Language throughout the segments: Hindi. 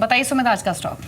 बताइए सुमित आज का स्टॉक।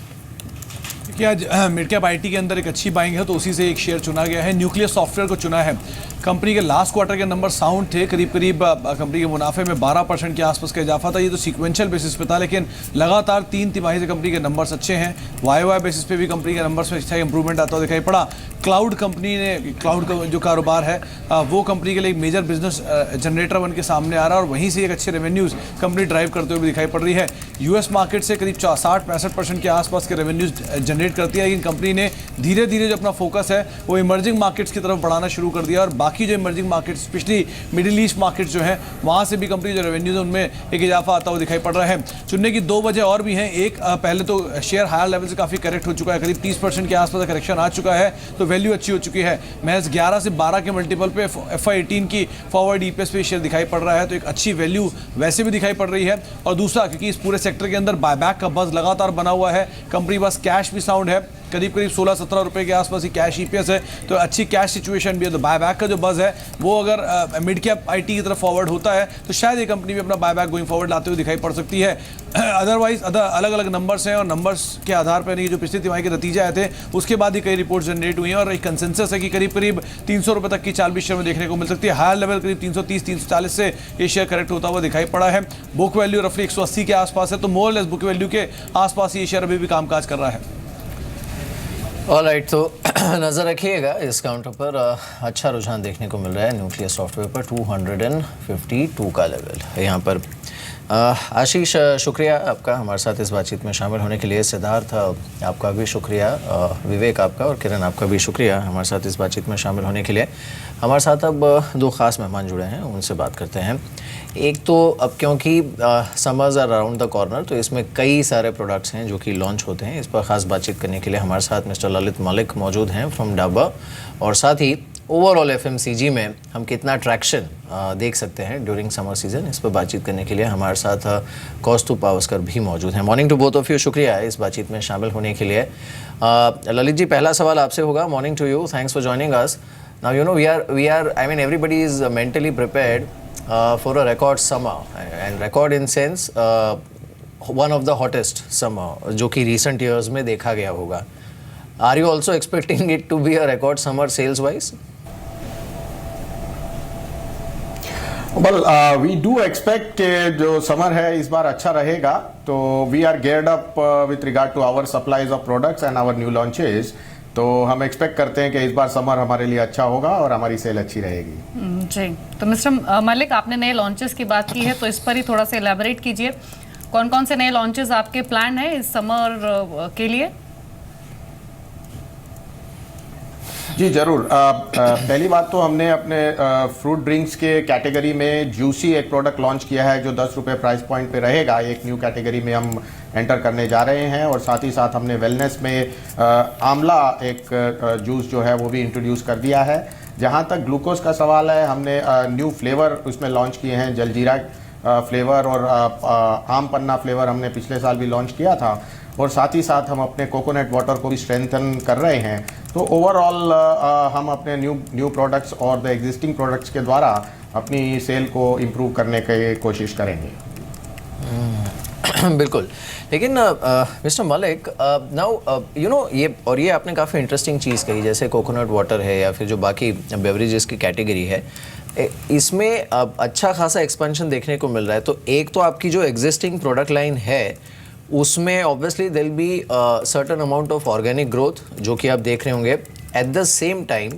देखिए आज मिड कैप आईटी के अंदर एक अच्छी बाइंग है तो उसी से एक शेयर चुना गया है। न्यूक्लियर सॉफ्टवेयर को चुना है। कंपनी के लास्ट क्वार्टर के नंबर साउंड थे, करीब करीब कंपनी के मुनाफे में 12% के आसपास का इजाफा था। ये तो सीक्वेंशियल बेसिस पे था, लेकिन लगातार 3 तिमाही से कंपनी के नंबर्स अच्छे हैं। वाई बेसिस पे भी कंपनी के नंबर्स में अच्छा इंप्रूवमेंट आता हुआ दिखाई पड़ा। क्लाउड कंपनी ने क्लाउड का जो कारोबार है वो कंपनी के लिए एक मेजर बिजनेस जनरेटर बन के सामने आ रहा है और वहीं से एक अच्छे रेवेन्यूज़ कंपनी ड्राइव करते हुए दिखाई पड़ रही है। यूएस मार्केट से करीब 60-65% के आसपास के रेवेन्यूज़ जनरेट करती है, लेकिन कंपनी ने धीरे धीरे जो अपना फोकस है वो इमर्जिंग मार्केट्स की तरफ बढ़ाना शुरू कर दिया और बाकी जो emerging markets specially middle east markets जो हैं वहाँ से भी कंपनी जो रेवेन्यूज़ है उनमें एक इजाफा आता हुआ दिखाई पड़ रहा है। चुनने की 2 वजह और भी हैं। एक, पहले तो शेयर हायर लेवल से काफ़ी करेक्ट हो चुका है, करीब 30% के आसपास करेक्शन आ चुका है तो वैल्यू अच्छी हो चुकी है। महज 11 से 12 के मल्टीपल पे FY18 की फॉरवर्ड ईपीएस पे शेयर दिखाई पड़ रहा है तो एक अच्छी वैल्यू वैसे भी दिखाई पड़ रही है। और दूसरा, क्योंकि इस पूरे सेक्टर के अंदर बायबैक का बज़ लगातार बना हुआ है, कंपनी के पास कैश भी साउंड है, करीब 16-17 रुपए के आसपास ही कैश ईपीएस है तो अच्छी कैश सिचुएशन भी है। तो बायबैक का जो बज़ है वो अगर मिड कैप आईटी की तरफ फॉरवर्ड होता है तो शायद ये कंपनी भी अपना बायबैक गोइंग फॉरवर्ड लाते हुए दिखाई पड़ सकती है। अदरवाइज अलग अलग नंबर्स हैं और नंबर्स के आधार पर नहीं, जो पिछली तिमाही के नतीजे आए थे उसके बाद ही कई रिपोर्ट्स जनरेट हुई हैं और एक कंसेंसस है कि करीब करीब 300 रुपये तक की चाल भी शेयर में देखने को मिल सकती है। हायर लेवल करीब 330-340 से ये शेयर करेक्ट होता हुआ दिखाई पड़ा है। बुक वैल्यू रफली 180 के आसपास है तो मोर लेस बुक वैल्यू के आसपास ये शेयर अभी भी कामकाज कर रहा है। ऑलराइट, तो नज़र रखिएगा इस काउंटर पर अच्छा रुझान देखने को मिल रहा है न्यूक्लियर सॉफ्टवेयर पर 252 का लेवल यहाँ पर। आशीष, शुक्रिया आपका हमारे साथ इस बातचीत में शामिल होने के लिए। सिद्धार्थ, आपका भी शुक्रिया। विवेक आपका और किरण आपका भी शुक्रिया हमारे साथ इस बातचीत में शामिल होने के लिए। हमारे साथ अब 2 ख़ास मेहमान जुड़े हैं, उनसे बात करते हैं। एक तो अब क्योंकि summers are around the corner तो इसमें कई सारे प्रोडक्ट्स हैं जो कि लॉन्च होते हैं। इस पर ख़ास बातचीत करने के लिए हमारे साथ मिस्टर ललित मलिक मौजूद हैं फ्रॉम डाबर, और साथ ही ओवरऑल FMCG में हम कितना ट्रैक्शन देख सकते हैं ड्यूरिंग समर सीजन, इस पर बातचीत करने के लिए हमारे साथ कौस्तुभ पावस्कर भी मौजूद हैं। Morning to both of you, शुक्रिया इस बातचीत में शामिल होने के लिए। ललित जी, पहला सवाल आपसे होगा। Morning to you, thanks for joining us. Now you know we are I mean everybody is mentally prepared for a record summer, and record in sense one of the hottest summer जो कि रिसेंट ईयर्स में देखा गया होगा। Are you also expecting it to be a record summer sales wise? Well, we do expect कि जो समर है इस बार अच्छा रहेगा, तो we are geared up with regard to our supplies of products and our new launches। तो हम एक्सपेक्ट करते हैं कि इस बार समर हमारे लिए अच्छा होगा और हमारी सेल अच्छी रहेगी। जी, तो मिस्टर मलिक, आपने नए लॉन्चेस की बात की है तो इस पर ही थोड़ा सा एलैबोरेट कीजिए। कौन कौन से नए लॉन्चेस आपके प्लान है इस समर के लिए? जी ज़रूर। पहली बात तो हमने अपने फ्रूट ड्रिंक्स के कैटेगरी में जूसी एक प्रोडक्ट लॉन्च किया है जो 10 रुपये प्राइस पॉइंट पे रहेगा। एक न्यू कैटेगरी में हम एंटर करने जा रहे हैं और साथ ही साथ हमने वेलनेस में आंवला एक जूस जो है वो भी इंट्रोड्यूस कर दिया है। जहाँ तक ग्लूकोज का सवाल है, हमने न्यू फ्लेवर उसमें लॉन्च किए हैं। जलजीरा फ्लेवर और आम पन्ना फ्लेवर हमने पिछले साल भी लॉन्च किया था और साथ ही साथ हम अपने कोकोनट वाटर को भी स्ट्रेंथन कर रहे हैं। तो ओवरऑल हम अपने न्यू प्रोडक्ट्स और द एग्जिस्टिंग प्रोडक्ट्स के द्वारा अपनी सेल को इम्प्रूव करने की कोशिश करेंगे। बिल्कुल, लेकिन mister Malik, now you no ये आपने काफ़ी इंटरेस्टिंग चीज़ कही, जैसे कोकोनट वाटर है या फिर जो बाकी बेवरेजेस की कैटेगरी है, इसमें अच्छा खासा एक्सपेंशन देखने को मिल रहा है। तो एक तो आपकी जो एग्जिस्टिंग प्रोडक्ट लाइन है उसमें obviously there will be certain amount of organic growth जो कि आप देख रहे होंगे। At the same time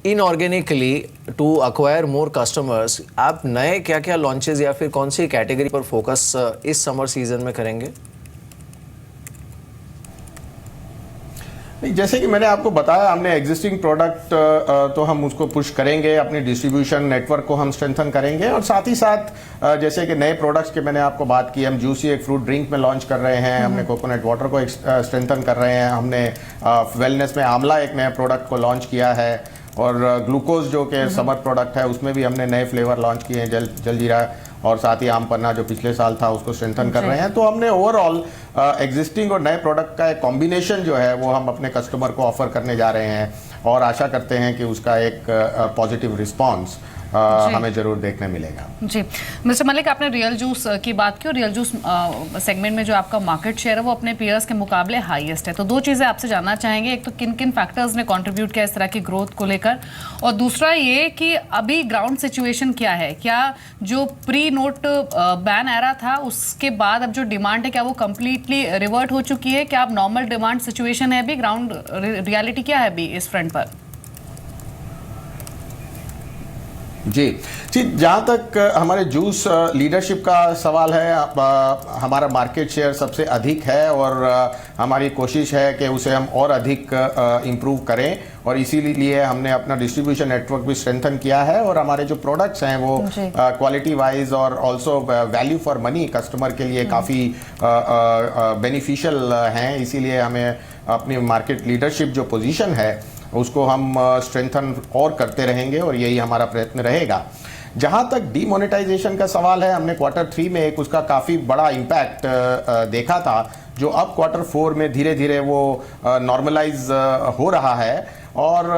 inorganically to acquire more customers, आप नए क्या क्या लॉन्चेस या फिर कौन सी कैटेगरी पर फोकस इस समर सीजन में करेंगे? जैसे कि मैंने आपको बताया, हमने एग्जिस्टिंग प्रोडक्ट तो हम उसको पुश करेंगे, अपनी डिस्ट्रीब्यूशन नेटवर्क को हम स्ट्रेंथन करेंगे और साथ ही साथ जैसे कि नए प्रोडक्ट्स के मैंने आपको बात की, हम जूसी एक फ्रूट ड्रिंक में लॉन्च कर रहे हैं, हमने कोकोनट वाटर को स्ट्रेंथन कर रहे हैं, हमने वेलनेस में आंवला एक नया प्रोडक्ट को लॉन्च किया है और ग्लूकोज जो कि समर प्रोडक्ट है उसमें भी हमने नए फ्लेवर लॉन्च किए हैं, जलजीरा और साथ ही आम पन्ना जो पिछले साल था उसको स्ट्रेंथन कर रहे हैं। तो हमने ओवरऑल एग्जिस्टिंग और नए प्रोडक्ट का एक कॉम्बिनेशन जो है वो हम अपने कस्टमर को ऑफर करने जा रहे हैं और आशा करते हैं कि उसका एक पॉजिटिव रिस्पांस हमें जरूर देखने मिलेगा। जी मिस्टर मलिक, आपने रियल जूस की बात की और रियल जूस सेगमेंट में जो आपका मार्केट शेयर है वो अपने पीयर्स के मुकाबले हाईएस्ट है। तो दो चीज़ें आपसे जानना चाहेंगे, एक तो किन किन फैक्टर्स ने कंट्रीब्यूट किया इस तरह की ग्रोथ को लेकर, और दूसरा ये कि अभी ग्राउंड सिचुएशन क्या है, क्या जो प्री नोट बैन आ रहा था उसके बाद अब जो डिमांड है क्या वो कंप्लीटली रिवर्ट हो चुकी है, क्या अब नॉर्मल डिमांड सिचुएशन है, अभी ग्राउंड रियलिटी क्या है अभी इस फ्रंट पर? जी जहाँ तक हमारे जूस लीडरशिप का सवाल है, हमारा मार्केट शेयर सबसे अधिक है और हमारी कोशिश है कि उसे हम और अधिक इम्प्रूव करें, और इसीलिए हमने अपना डिस्ट्रीब्यूशन नेटवर्क भी स्ट्रेंथन किया है और हमारे जो प्रोडक्ट्स हैं वो क्वालिटी वाइज और also value for money customer के लिए काफ़ी बेनिफिशियल हैं। इसीलिए हमें अपनी मार्केट लीडरशिप जो पोजीशन है उसको हम स्ट्रेंथन और करते रहेंगे और यही हमारा प्रयत्न रहेगा। जहाँ तक डीमोनेटाइजेशन का सवाल है, हमने Q3 में एक उसका काफ़ी बड़ा इम्पैक्ट देखा था, जो अब Q4 में धीरे धीरे वो नॉर्मलाइज हो रहा है, और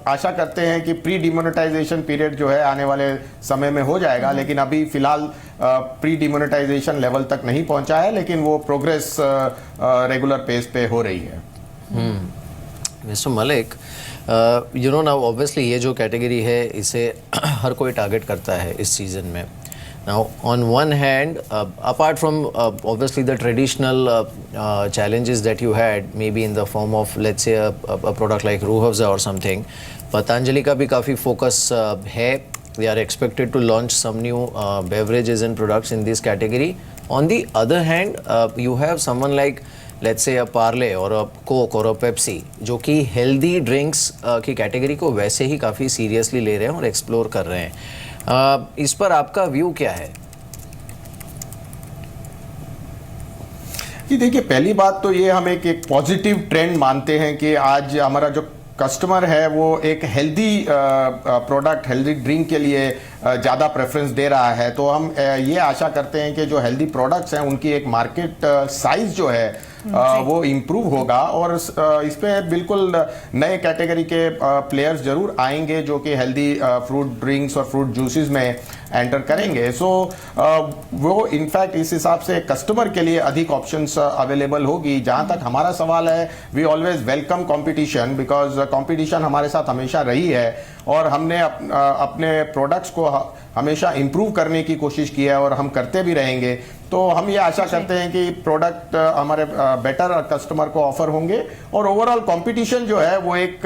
आशा करते हैं कि प्री डिमोनेटाइजेशन पीरियड जो है आने वाले समय में हो जाएगा, लेकिन अभी फ़िलहाल प्री डिमोनेटाइजेशन लेवल तक नहीं पहुँचा है, लेकिन वो प्रोग्रेस रेगुलर पेस पे हो रही है। Mister Malik, you know now obviously ये जो कैटेगरी है इसे हर कोई टारगेट करता है इस सीज़न में। Now on one hand, apart from obviously the traditional challenges that you had maybe in the form of let's say a product like Ruh Afza or something, Patanjali का भी काफ़ी फोकस है। They are expected to launch some new beverages and products in this category. On the other hand, you have someone like let's say अ पार्ले और अ कोक और अ पेप्सी, जो कि हेल्दी ड्रिंक्स की कैटेगरी को वैसे ही काफ़ी सीरियसली ले रहे हैं और एक्सप्लोर कर रहे हैं। इस पर आपका व्यू क्या है? जी देखिए, पहली बात तो ये हम एक पॉजिटिव ट्रेंड मानते हैं कि आज हमारा जो कस्टमर है वो एक हेल्दी प्रोडक्ट, हेल्दी ड्रिंक के लिए ज़्यादा प्रेफरेंस दे रहा है। तो हम ये आशा करते हैं कि जो हेल्दी प्रोडक्ट्स हैं उनकी एक मार्केट साइज जो है वो इम्प्रूव होगा, और इस पे बिल्कुल नए कैटेगरी के प्लेयर्स जरूर आएंगे जो कि हेल्दी फ्रूट ड्रिंक्स और फ्रूट जूसेस में एंटर करेंगे। सो वो इनफैक्ट इस हिसाब से कस्टमर के लिए अधिक ऑप्शंस अवेलेबल होगी। जहाँ तक हमारा सवाल है, we always welcome competition, because competition हमारे साथ हमेशा रही है और हमने अपने प्रोडक्ट्स को हमेशा इम्प्रूव करने की कोशिश की है और हम करते भी रहेंगे। तो हम ये आशा करते हैं कि प्रोडक्ट हमारे बेटर कस्टमर को ऑफर होंगे, और ओवरऑल कंपटीशन जो है वो एक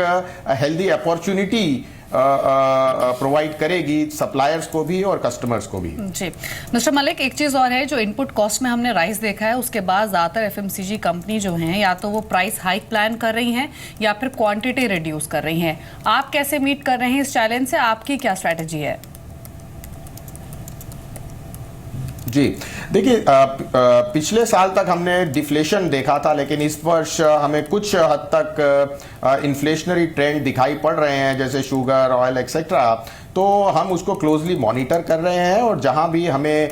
हेल्दी अपॉर्चुनिटी प्रोवाइड करेगी सप्लायर्स को भी और कस्टमर्स को भी। जी मिस्टर मलिक, एक चीज़ और है, जो इनपुट कॉस्ट में हमने राइस देखा है उसके बाद ज़्यादातर एफएमसीजी कंपनी जो हैं या तो वो प्राइस हाइक प्लान कर रही हैं या फिर क्वांटिटी रिड्यूस कर रही हैं। आप कैसे मीट कर रहे हैं इस चैलेंज से, आपकी क्या स्ट्रैटेजी है? जी देखिए, पिछले साल तक हमने डिफ्लेशन देखा था, लेकिन इस वर्ष हमें कुछ हद तक इन्फ्लेशनरी ट्रेंड दिखाई पड़ रहे हैं, जैसे शुगर, ऑयल एक्सेट्रा। तो हम उसको क्लोजली मॉनिटर कर रहे हैं और जहां भी हमें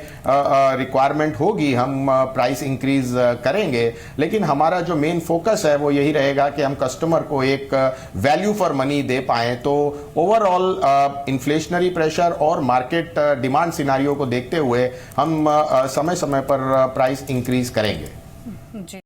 रिक्वायरमेंट होगी हम प्राइस इंक्रीज करेंगे, लेकिन हमारा जो मेन फोकस है वो यही रहेगा कि हम कस्टमर को एक वैल्यू फॉर मनी दे पाएं। तो ओवरऑल इन्फ्लेशनरी प्रेशर और मार्केट डिमांड सिनारियो को देखते हुए हम समय समय पर प्राइस इंक्रीज करेंगे। जी।